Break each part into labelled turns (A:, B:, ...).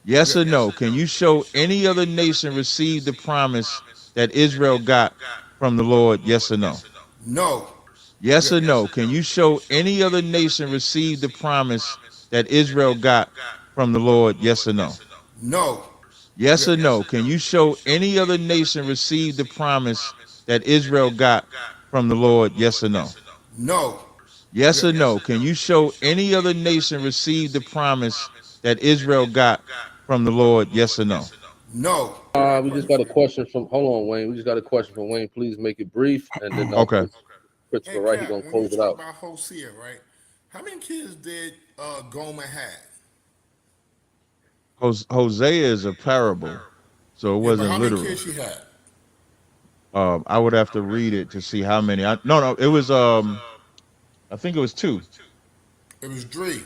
A: Yes or no? Can you show any other nation received the promise that Israel got from the Lord? Yes or no?
B: No.
A: Yes
B: Yeah.
A: or no? Can you show any other nation received the promise that Israel got from the Lord? Yes or no?
B: No.
A: Yes
B: Yeah.
A: or no? Can you show any other nation received the promise that Israel got from the Lord? Yes or no?
B: No.
A: Yes
B: Yeah.
A: or no? Can you show any other nation received the promise that Israel got from the Lord? Yes or no?
B: No.
C: We just got a question from. Hold on, Wayne. We just got a question from Wayne. Please make it brief, and then
A: Okay.
B: Hey,
C: Christopher Wright. He
B: Cap,
C: gonna
B: when you
C: close it
B: talk
C: out.
B: about Hosea, right? How many kids did Gomer have?
A: Hosea is a parable, so it
B: Yeah, but
A: wasn't
B: how many
A: literal.
B: kids she had?
A: I would have to read it to see how many. No, it was I think it was two.
B: It was three.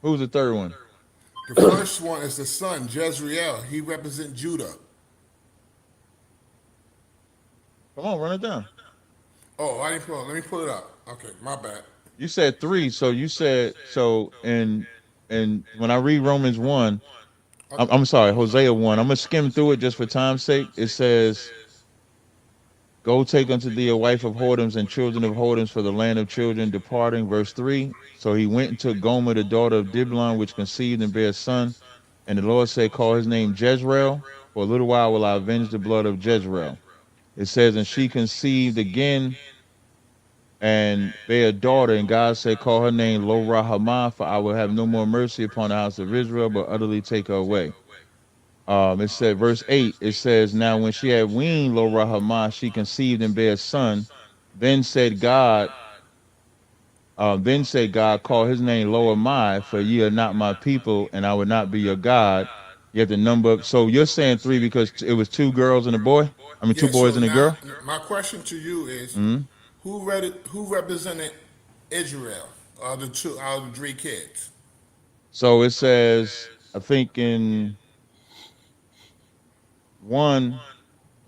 A: Who was the third one?
B: The first one is the son, Jezreel. He represents Judah.
A: Come on, run it down.
B: Oh, I didn't pull it. Let me pull it up. Okay, my bad.
A: You said three, so you said so. And when I read Romans 1, I'm sorry, Hosea 1. I'm gonna skim through it just for time's sake. It says, "Go take unto thee a wife of whoredoms and children of whoredoms for the land of children departing." Verse 3. So he went and took Gomer, the daughter of Diblon, which conceived and bare a son. And the Lord said, "Call his name Jezreel. For a little while will I avenge the blood of Jezreel." It says, "And she conceived again and bare a daughter, and God said, Call her name Lo Rahamah, for I will have no more mercy upon the house of Israel, but utterly take her away." It said, verse 8, it says, "Now when she had weaned Lo Rahamah, she conceived and bare a son. Then said God, Call his name Lo Amai, for ye are not my people, and I will not be your God. Yet the number, so you're saying three because it was two girls and a boy? I mean, two
B: Yeah.
A: boys
B: So
A: and a
B: now
A: girl?
B: my question to you is,
A: Mhm.
B: who represented Israel? Out of the three kids.
A: So it says, I think in one,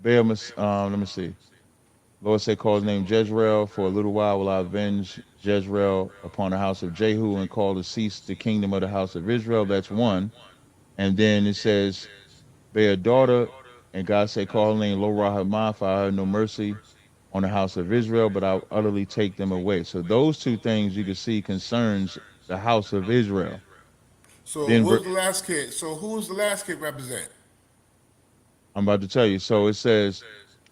A: let me see. Lord said, Call his name Jezreel. For a little while will I avenge Jezreel upon the house of Jehu and call to cease the kingdom of the house of Israel. That's one. And then it says, Bear a daughter. And God said, Call her name Lo Rahamah, for I have no mercy on the house of Israel, but I'll utterly take them away. So those two things you can see concerns the house of Israel.
B: So
A: Then
B: who's the last kid? So who's the last kid represent?
A: I'm about to tell you. So it says,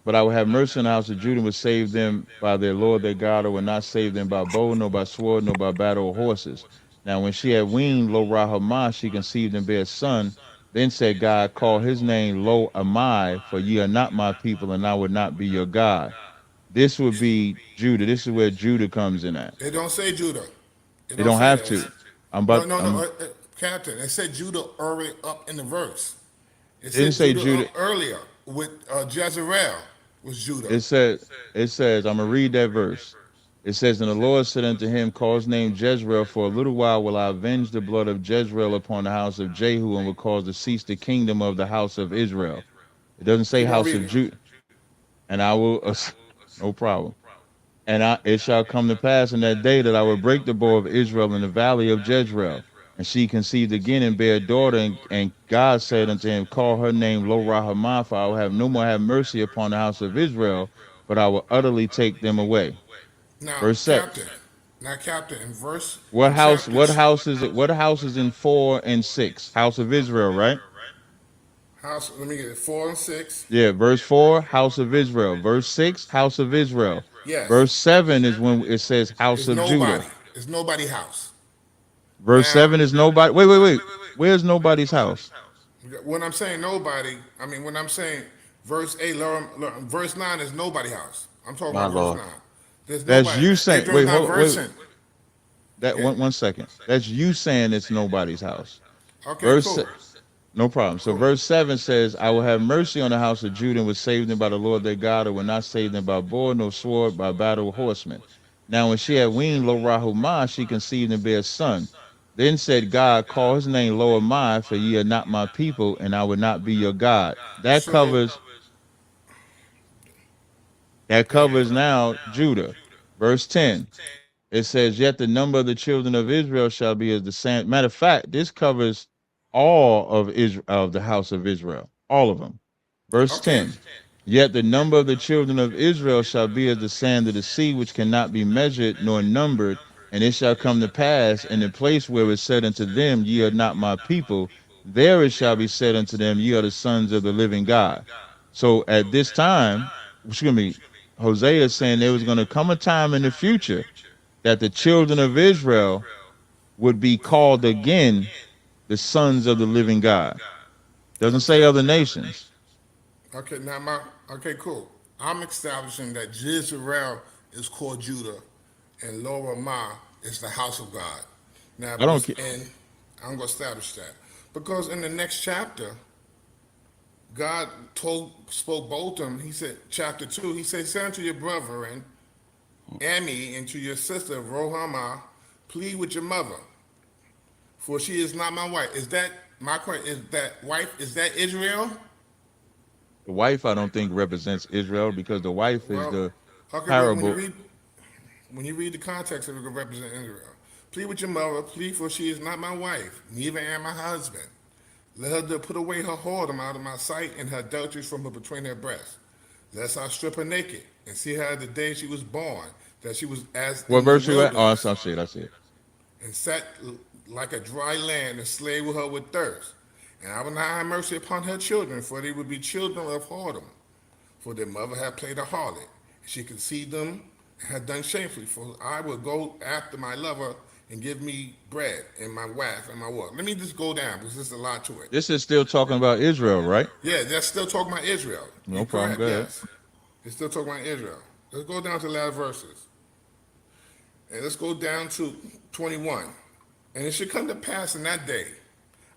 A: But I will have mercy on the house of Judah and will save them by their Lord their God, or will not save them by bow, nor by sword, nor by battle or horses. Now when she had weaned Lo Rahamah, she conceived and bare a son. Then said God, Call his name Lo Amai, for ye are not my people, and I would not be your God. This would be Judah. This is where Judah comes in at.
B: It don't say Judah. It
A: They
B: don't
A: don't
B: say
A: have
B: that.
A: to. I'm
B: No,
A: about
B: no, no,
A: I'm
B: Captain. It said Judah early up in the verse. It
A: Didn't
B: said
A: say
B: Judah
A: Judah.
B: up earlier with Jezreel was Judah.
A: It said it says, I'm gonna read that verse. It says, And the Lord said unto him, Call his name Jezreel, for a little while will I avenge the blood of Jezreel upon the house of Jehu, and will cause to cease the kingdom of the house of Israel. It doesn't say
B: Keep on
A: house of
B: reading.
A: Judah, and I will no problem. And it shall come to pass in that day that I will break the bow of Israel in the valley of Jezreel. And she conceived again and bare a daughter, and God said unto him, Call her name Lo Rahamah, for I will have no more have mercy upon the house of Israel, but I will utterly take them away.
B: Now,
A: Verse 7.
B: Captain. Now, Captain, in verse
A: What
B: in
A: house?
B: chapter
A: What house is it? What house is in 4 and 6? House of Israel, right?
B: house. Let me get it. 4 and 6.
A: Yeah. Verse 4, house of Israel. Verse 6, house of Israel.
B: Yes.
A: Verse 7 is when it says house
B: It's
A: of Judah.
B: nobody. It's nobody house.
A: Verse
B: Now,
A: 7 is nobody. Wait. Where's nobody's house?
B: when I'm saying nobody, I mean when I'm saying verse 8, verse 9 is nobody house. I'm talking
C: My
B: about verse
C: Lord.
B: 9. There's
A: That's
B: nobody.
A: you saying.
B: Israel's
A: Wait,
B: not
A: hold, wait.
B: versing.
A: That
B: Yeah.
A: one second. That's you saying it's nobody's house.
B: Okay,
A: Verse,
B: cool.
A: no problem. So
B: Cool.
A: verse 7 says, I will have mercy on the house of Judah and will save them by the Lord their God, and will not save them by bow, nor sword, by battle or horsemen. Now when she had weaned Lo Rahumah, she conceived and bare a son. Then said God, Call his name Lo Amai, for ye are not my people, and I will not be your God.
B: So,
A: That
B: go ahead.
A: covers now Judah. Verse 10. It says, Yet the number of the children of Israel shall be as the sand. Matter of fact, this covers all of Israel, of the house of Israel, all of them. Verse
B: Okay.
A: 10. Yet the number of the children of Israel shall be as the sand of the sea, which cannot be measured nor numbered. And it shall come to pass in the place where it said unto them, Ye are not my people, there it shall be said unto them, Ye are the sons of the living God. So at this time, excuse me, Hosea is saying there was going to come a time in the future that the children of Israel would be called again the sons of the living God. Doesn't say
B: Okay.
A: other nations.
B: Okay. Now my. Okay. Cool. I'm establishing that Jezreel is called Judah, and Lower Ma is the house of God. Now,
A: I don't
B: because
A: care.
B: I'm going to establish that because in the next chapter, God spoke both of them. He said, chapter 2, he said, "Say unto your brethren, Ami, and to your sister, Rohamah, plead with your mother, for she is not my wife." Is that my question? Is that wife? Is that Israel?
A: The wife, I don't think represents Israel because the wife is
B: Well,
A: the
B: okay,
A: parable.
B: when you read the context, it will represent Israel. Plead with your mother, plead, for she is not my wife, neither am my husband. Let her put away her whoredom out of my sight, and her adulteries from her between her breasts. Lest I strip her naked, and see her the day she was born, that she was as
A: What
B: in the
A: verse you at? Oh,
B: wilderness,
A: I see it. I see it.
B: and sat like a dry land, and slay with her with thirst. And I will not have mercy upon her children, for they would be children of whoredom. For their mother had played a harlot. She conceived them and had done shamefully. For I will go after my lover and give me bread and my wife and my work. Let me just go down because there's a lot to it.
A: This is still talking about Israel, right?
B: Yeah, that's still talking about Israel.
A: No
B: You
A: problem.
B: correct?
A: Go ahead.
B: Yes. It's still talking about Israel. Let's go down to the last verses. And let's go down to 21. And it should come to pass in that day,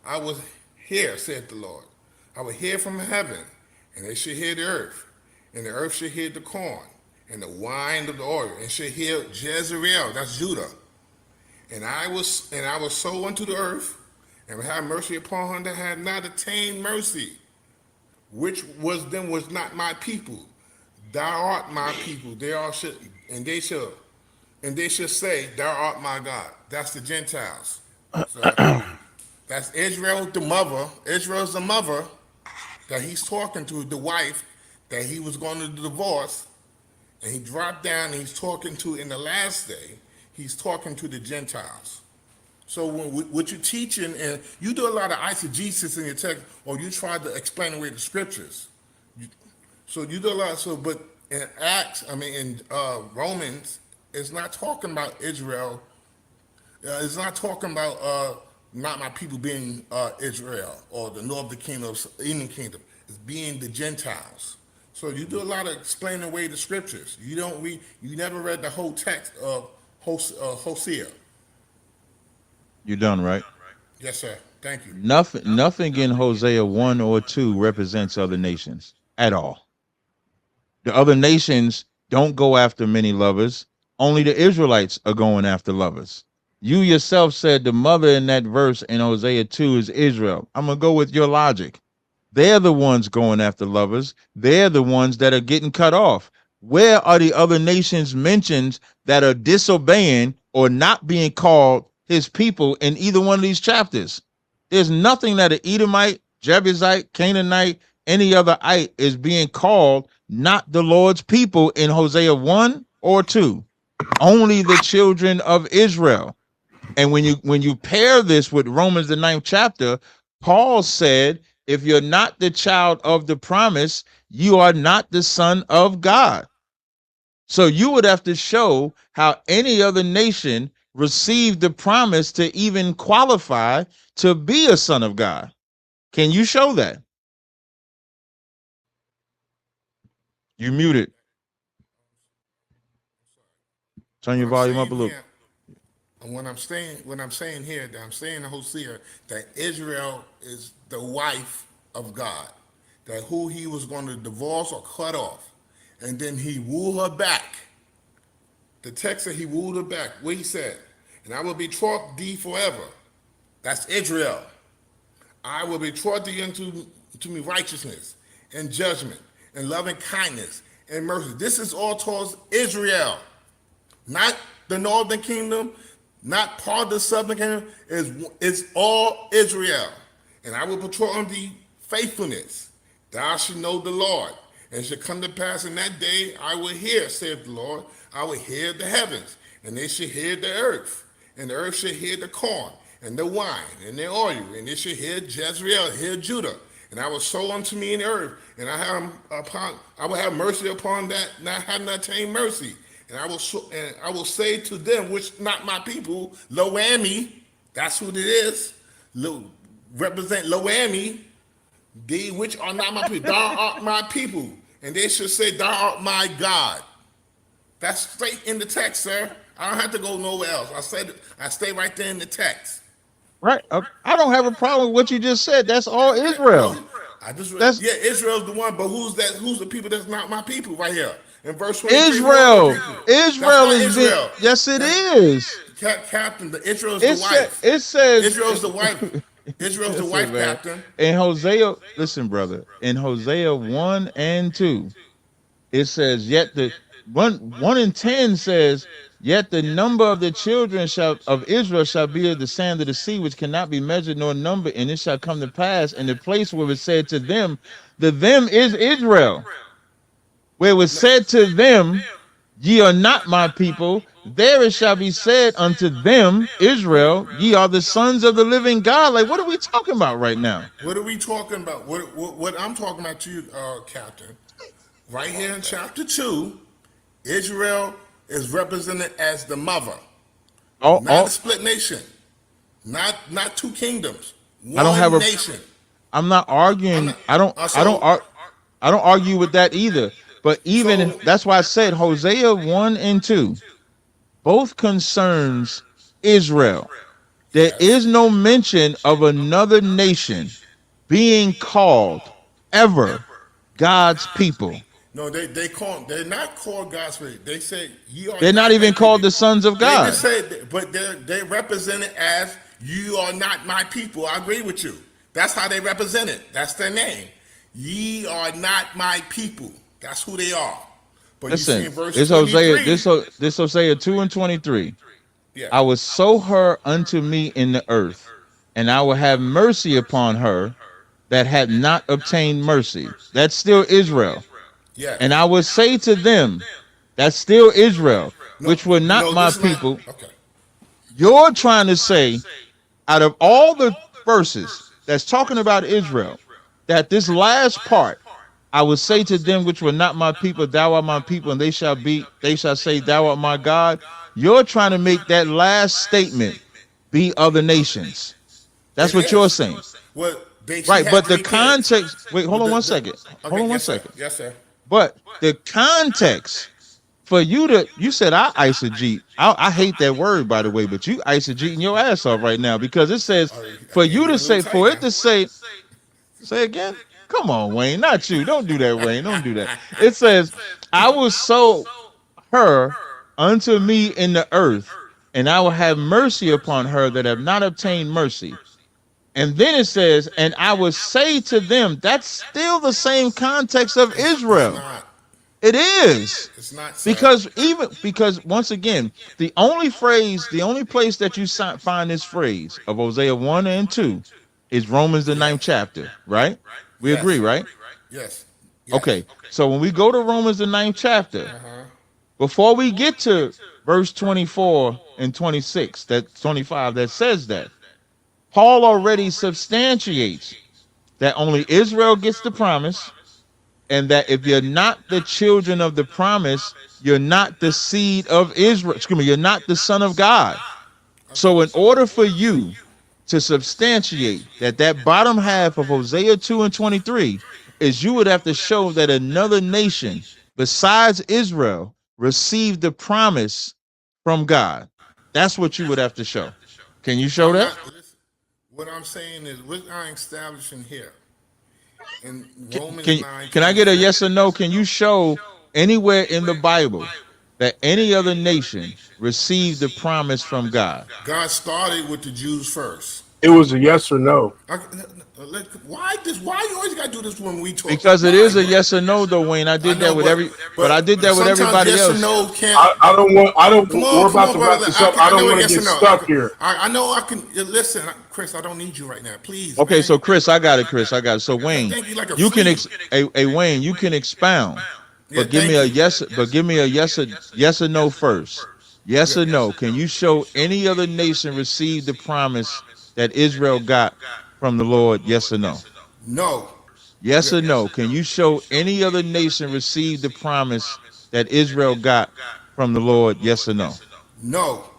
B: I will hear, saith the Lord. I will hear from heaven, and they shall hear the earth, and the earth shall hear the corn, and the wine of the oil, and shall hear Jezreel, that's Judah. And I will sow unto the earth, and will have mercy upon her that had not attained mercy, which was not my people. Thou art my people. And they shall say, Thou art my God. That's the Gentiles. So that's Israel, the mother. Israel's the mother that he's talking to, the wife that he was going to divorce, and he dropped down and he's talking to in the last day. He's talking to the Gentiles. So what you're teaching, and you do a lot of eisegesis in your text, or you try to explain away the scriptures. So you do a lot. So, but in Acts, I mean, in Romans, it's not talking about Israel. It's not talking about not my people being Israel or the northern kingdom, Indian kingdom. It's being the Gentiles. So you do a lot of explaining away the scriptures. You don't read. You never read the whole text of Hosea.
A: You done, right?
B: Yes, sir. Thank you.
A: Nothing in Hosea 1 or 2 represents other nations at all. The other nations don't go after many lovers. Only the Israelites are going after lovers. You yourself said the mother in that verse in Hosea 2 is Israel. I'm going to go with your logic. They're the ones going after lovers. They're the ones that are getting cut off. Where are the other nations mentioned that are disobeying or not being called his people in either one of these chapters? There's nothing that an Edomite, Jebusite, Canaanite, any other ite is being called not the Lord's people in Hosea 1 or 2. Only the children of Israel. And when you pair this with Romans the 9th chapter, Paul said, if you're not the child of the promise, you are not the son of God. So you would have to show how any other nation received the promise to even qualify to be a son of God. Can you show that? You muted. Turn
B: What
A: your
B: I'm
A: volume up
B: saying
A: a little.
B: here, and what I'm saying here, that I'm saying to Hosea that Israel is the wife of God, that who he was going to divorce or cut off, and then he woo her back. The text said he wooed her back. What he said, and I will betroth thee forever. That's Israel. I will betroth thee unto to me righteousness and judgment and loving kindness and mercy. This is all towards Israel, not the northern kingdom, not part of the southern kingdom. It's all Israel. And I will bestow on thee faithfulness. Thou shalt know the Lord. And it shall come to pass in that day, I will hear, saith the Lord, I will hear the heavens, and they shall hear the earth. And the earth shall hear the corn, and the wine, and the oil, and they shall hear Jezreel, hear Judah. And I will sow unto me in the earth, and I will have mercy upon that have not attained mercy. And I will say to them which not my people, Loami, that's who it is. Represent Loami, they which are not my people. Thou art my people. And they should say, Thou art my God. That's straight in the text, sir. I don't have to go nowhere else. I stay right there in the text.
A: Right. I don't have a problem with what you just said. That's all
B: No,
A: Israel. That's
B: Israel's the one, but who's that? Who's the people that's not my people right here? In verse 23, who are the
A: Israel.
B: people? That's
A: Israel
B: not
A: is been.
B: Israel.
A: Yes, it
B: That's,
A: is.
B: Captain, Israel's the wife.
A: It says
B: Israel's the wife. Israel's the wife,
A: man.
B: Captain.
A: In Hosea, listen, brother. In Hosea 1 and 2, it says, yet the 1 and 10 says, yet the number of the children of Israel shall be as the sand of the sea, which cannot be measured nor numbered, and it shall come to pass in the place where it said to them, the them is Israel, where it was said to them, ye are not my people, there it shall be said unto them, Israel, ye are the sons of the living God. Like, what are we talking about right now?
B: What are we talking about? What I'm talking about to you, Captain, right here in chapter 2, Israel is represented as the mother, not a split nation, not two kingdoms, one
A: I don't have
B: nation.
A: I'm not arguing. I don't argue with that either. But even that's why I said Hosea 1 and 2 both concerns Israel. There is no mention of another nation being called ever God's people.
B: No, they're not called God's people. They say you are.
A: They're not even called the sons of
B: They
A: God.
B: just say, but they represent it as you are not my people. I agree with you. That's how they represent it. That's their name. Ye are not my people. That's who they are. But
A: Listen,
B: you see in verse
A: this
B: 23,
A: Hosea, this Hosea 2 and 23.
B: yeah.
A: I will sow her unto me in the earth, and I will have mercy upon her that had not obtained mercy. That's still Israel.
B: Yeah.
A: And I will say to them, that's still Israel, which were not my people.
B: Okay.
A: You're trying to say, out of all the verses that's talking about Israel, that this last part, I will say to them which were not my people, thou art my people, and they shall say, thou art my God. You're trying to make that last statement be other nations. That's what you're saying.
B: Well,
A: right, but the context, wait, hold on one second. Hold on one second.
B: Yes, sir.
A: But the context for you said I eisegete. I hate that word, by the way, but you eisegeting your ass off right now because it says for it to say again. Come on, Wayne, not you. Don't do that, Wayne. Don't do that. It says, I will sow her unto me in the earth, and I will have mercy upon her that have not obtained mercy. And then it says, and I will say to them, that's still the same context of Israel. It is.
B: It's not.
A: Because once again, the only place that you find this phrase of Hosea 1 and 2 is Romans the 9th chapter, right? We agree, right?
B: Yes.
A: Okay. So when we go to Romans the 9th chapter, before we get to verse 24 and 26, that 25 that says that, Paul already substantiates that only Israel gets the promise, and that if you're not the children of the promise, you're not the seed of Israel. Excuse me, you're not the son of God. So in order for you to substantiate that bottom half of Hosea 2 and 23 is you would have to show that another nation besides Israel received the promise from God. That's what you would have to show. Can you show that?
B: What I'm saying is, what I'm establishing here in Romans 9.
A: Can I get a yes or no? Can you show anywhere in the Bible that any other nation received the promise from God?
B: God started with the Jews first.
D: It was a yes or no.
B: Why you always gotta do this when we talk?
A: Because it
B: Why,
A: is a
B: bro?
A: yes or no though, Wayne.
B: I know,
A: but I did that with
B: sometimes
A: everybody
B: yes or
A: else.
B: no can't.
D: I don't want. I don't. We're
B: Come
D: about
B: on,
D: to
B: brother.
D: wrap this up. I
B: I know
D: don't
B: a
D: want to
B: yes or
D: get
B: no.
D: stuck here.
B: I know I can listen, Chris. I don't need you right now, please,
A: Okay,
B: man.
A: so Chris, I got it, Chris. I got it. So Wayne,
B: Thank you, like a
A: you can
B: flea.
A: a Wayne, you can expound,
B: Yeah,
A: but give me
B: thank
A: a
B: you.
A: yes, yes or no first. Yes or no. Can you show any other nation received the promise that Israel got from the Lord? Yes or no.
B: No.
A: Yes or no. Can you show any other nation received the promise that Israel got from the Lord? Yes or no.
B: No.